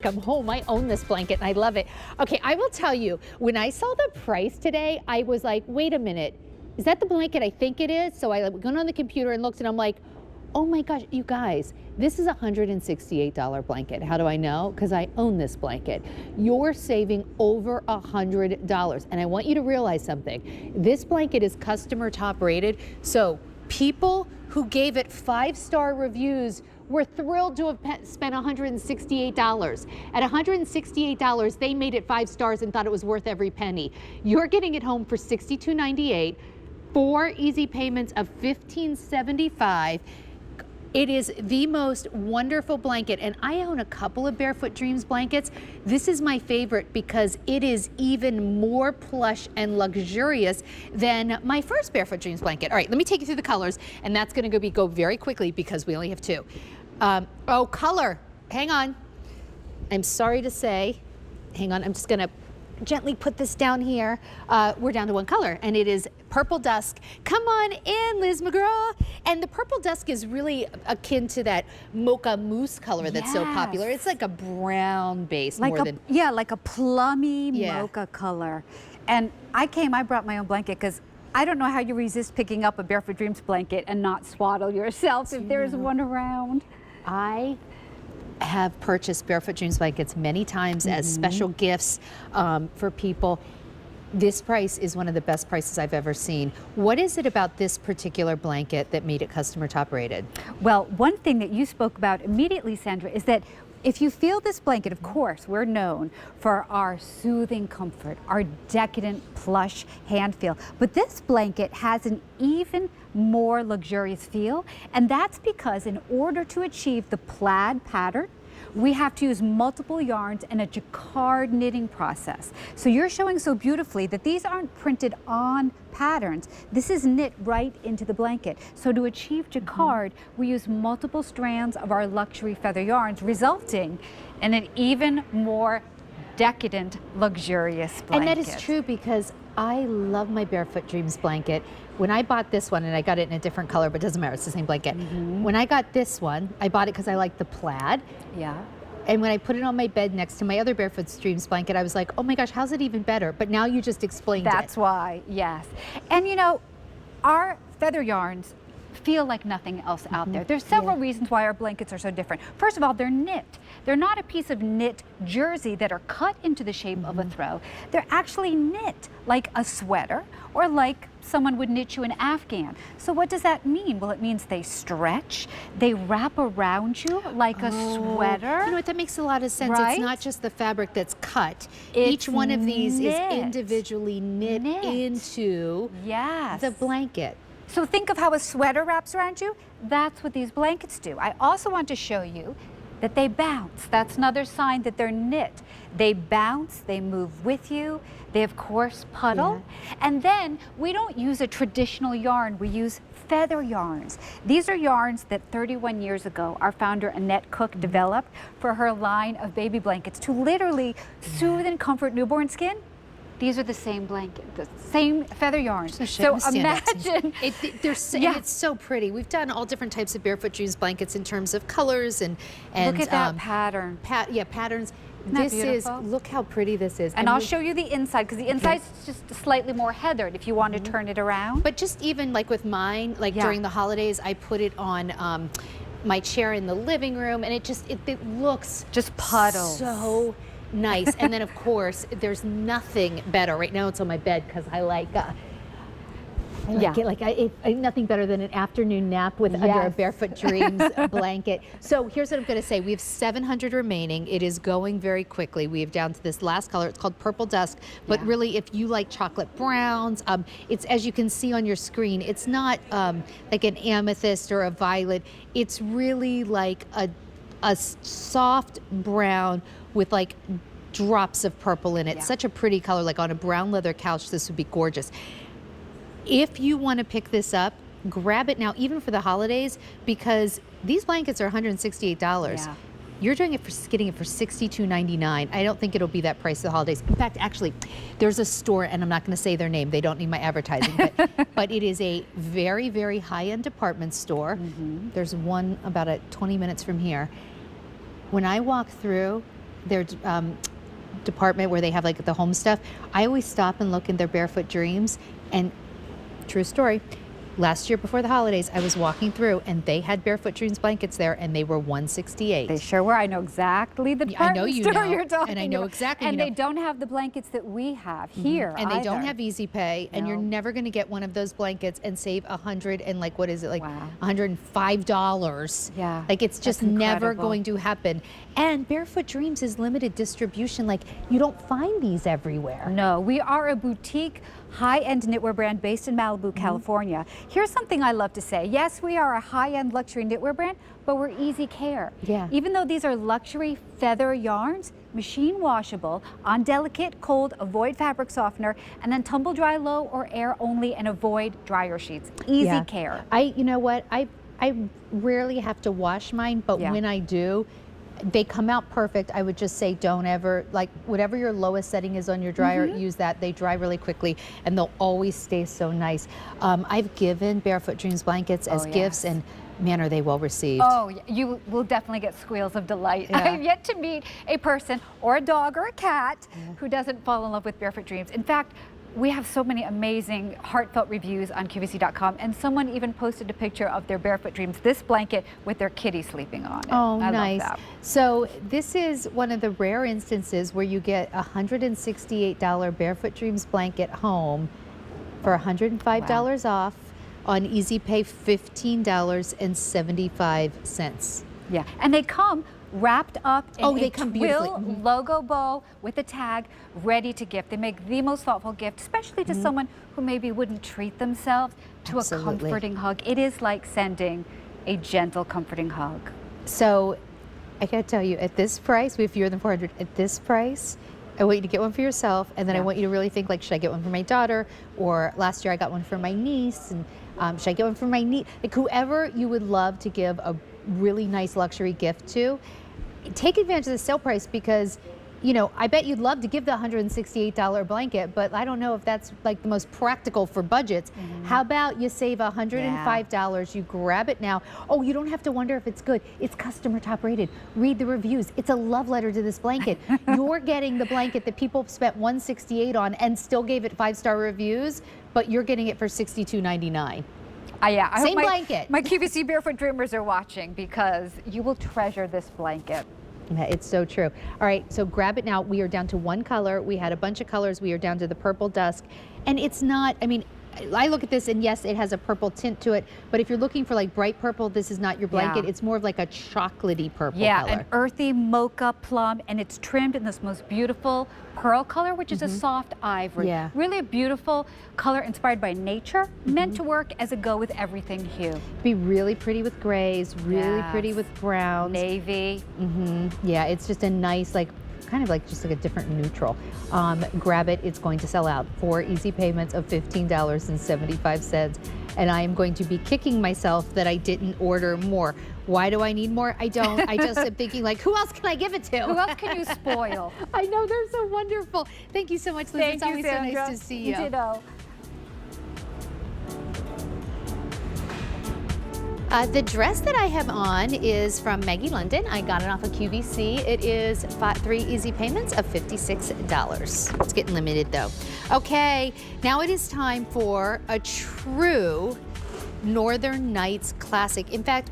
I'm home. I own this blanket and I love it. Okay, I will tell you, when I saw the price today, I was like, wait a minute, is that the blanket I think it is? So I went on the computer and looked and I'm like, oh my gosh, you guys, this is a $168 blanket. How do I know? Because I own this blanket. You're saving over $100. And I want you to realize something. This blanket is customer top rated. So people who gave it 5-star reviews were thrilled to have spent $168. At $168, they made it 5 stars and thought it was worth every penny. You're getting it home for $62.98, 4 easy payments of $15.75. It is the most wonderful blanket, and I own a couple of Barefoot Dreams blankets. This is my favorite because it is even more plush and luxurious than my first Barefoot Dreams blanket. All right, let me take you through the colors, and that's going to go very quickly because we only have 2. Oh, color. Hang on. I'm sorry to say. Hang on. I'm just going to gently put this down here. We're down to 1 color, and it is Purple Dusk. Come on in, Liz McGraw. And the Purple Dusk is really akin to that mocha mousse color that's so popular. It's like a brown base like more than... Yeah, like a plummy mocha color. And I brought my own blanket because I don't know how you resist picking up a Barefoot Dreams blanket and not swaddle yourself if there's one around. I have purchased Barefoot Dreams blankets many times as special gifts for people. This price is one of the best prices I've ever seen. What is it about this particular blanket that made it customer top rated? Well, one thing that you spoke about immediately, Sandra, is that if you feel this blanket, of course, we're known for our soothing comfort, our decadent plush hand feel. But this blanket has an even more luxurious feel, and that's because in order to achieve the plaid pattern, we have to use multiple yarns and a jacquard knitting process. So you're showing so beautifully that these aren't printed on patterns. This is knit right into the blanket. So to achieve jacquard, we use multiple strands of our luxury feather yarns, resulting in an even more decadent, luxurious blanket. And that is true because I love my Barefoot Dreams blanket. When I bought this one, and I got it in a different color, but it doesn't matter, it's the same blanket. When I got this one, I bought it because I like the plaid. Yeah. And when I put it on my bed next to my other Barefoot Dreams blanket, I was like, oh my gosh, how's it even better? But now you just explained it. That's why, yes. And you know, our feather yarns feel like nothing else out there. There's several reasons why our blankets are so different. First of all, they're knit. They're not a piece of knit jersey that are cut into the shape of a throw. They're actually knit like a sweater or like someone would knit you an Afghan. So what does that mean? Well, it means they stretch, they wrap around you like a sweater. You know what, that makes a lot of sense. Right? It's not just the fabric that's cut. It's Each one of these is knit. individually knit into the blanket. So think of how a sweater wraps around you. That's what these blankets do. I also want to show you that they bounce. That's another sign that they're knit. They bounce, they move with you. They of course puddle. And then we don't use a traditional yarn, we use feather yarns. These are yarns that 31 years ago our founder Annette Cook developed for her line of baby blankets to literally soothe and comfort newborn skin. These are the same blanket, the same feather yarns. So imagine. It's so pretty. We've done all different types of Barefoot Dreams blankets in terms of colors and look at that pattern. Patterns. Isn't this is, look how pretty this is. And I'll show you the inside because the inside's just slightly more heathered if you want to turn it around. But just even like with mine, like during the holidays, I put it on my chair in the living room and it looks just puddles. So nice. And then of course there's nothing better. Right now it's on my bed because I like nothing better than an afternoon nap with under a Barefoot Dreams blanket. So here's what I'm going to say. We have 700 remaining. It is going very quickly. We have down to this last color. It's called Purple Dusk. But really, if you like chocolate browns, it's, as you can see on your screen, it's not like an amethyst or a violet. It's really like a soft brown with like drops of purple in it. Such a pretty color. Like on a brown leather couch, this would be gorgeous. If you want to pick this up, grab it now, even for the holidays, because these blankets are $168. You're getting it for $62.99. I don't think it'll be that price for the holidays. In fact, actually, there's a store, and I'm not going to say their name. They don't need my advertising, but it is a very, very high-end department store. There's one about 20 minutes from here. When I walk through, their department where they have like the home stuff, I always stop and look in their Barefoot Dreams. And true story, last year before the holidays, I was walking through and they had Barefoot Dreams blankets there, and they were $168. They sure were. I know exactly the department store you're talking and I know about. exactly. And they don't have the blankets that we have here and they don't either. have Easy Pay, and you're never going to get one of those blankets and save $100 and like what is it, like $105? Yeah, like it's just that's never incredible. going to happen. And Barefoot Dreams is limited distribution. Like you don't find these everywhere. No, we are a boutique, high-end knitwear brand based in Malibu, California. Here's something I love to say. Yes, we are a high-end luxury knitwear brand, but we're easy care. Yeah. Even though these are luxury feather yarns, machine washable, on delicate, cold, avoid fabric softener, and then tumble dry low or air only, and avoid dryer sheets. Easy care. You know what? I rarely have to wash mine, but when I do, they come out perfect. I would just say don't ever, like whatever your lowest setting is on your dryer, use that. They dry really quickly and they'll always stay so nice. I've given Barefoot Dreams blankets as gifts, and man, are they well received. Oh, you will definitely get squeals of delight. I've yet to meet a person or a dog or a cat who doesn't fall in love with Barefoot Dreams. In fact, we have so many amazing heartfelt reviews on QVC.com, and someone even posted a picture of their Barefoot Dreams, this blanket with their kitty sleeping on it. Oh, I nice. love that. So this is one of the rare instances where you get a $168 Barefoot Dreams blanket home for $105 off on Easy Pay, $15.75. Yeah, and they come wrapped up in they a come twill beautifully. logo bow with a tag, ready to gift. They make the most thoughtful gift, especially to someone who maybe wouldn't treat themselves to a comforting hug. It is like sending a gentle, comforting hug. So I gotta tell you, at this price, we have fewer than 400. At this price, I want you to get one for yourself, and then I want you to really think like, should I get one for my daughter? Or last year I got one for my niece, and should I get one for my niece? Like whoever you would love to give a really nice luxury gift to, take advantage of the sale price, because you know, I bet you'd love to give the $168 blanket, but I don't know if that's like the most practical for budgets. How about you save $105, you grab it now. Oh, you don't have to wonder if it's good. It's customer top rated. Read the reviews. It's a love letter to this blanket. You're getting the blanket that people spent $168 on and still gave it 5-star reviews, but you're getting it for $62.99. Yeah, I Same hope blanket. My QVC Barefoot Dreamers are watching, because you will treasure this blanket. Yeah, it's so true. All right, so grab it now. We are down to one color. We had a bunch of colors. We are down to the purple dusk. And it's not, I mean, I look at this and yes, it has a purple tint to it, but if you're looking for like bright purple, this is not your blanket. It's more of like a chocolatey purple color. An earthy mocha plum, and it's trimmed in this most beautiful pearl color, which is a soft ivory. Really a beautiful color inspired by nature, meant to work as a go with everything hue. Be really pretty with grays, really pretty with browns. Navy. Yeah, it's just a nice, like, kind of like just like a different neutral. Grab it, it's going to sell out. 4 easy payments of $15.75. And I am going to be kicking myself that I didn't order more. Why do I need more? I don't. I just am thinking like, who else can I give it to? Who else can you spoil? I know, they're so wonderful. Thank you so much, Liz. It's always so nice to see you. Ditto. The dress that I have on is from Maggie London. I got it off of QVC. It is 3 easy payments of $56. It's getting limited though. Okay, now it is time for a true Northern Nights classic. In fact,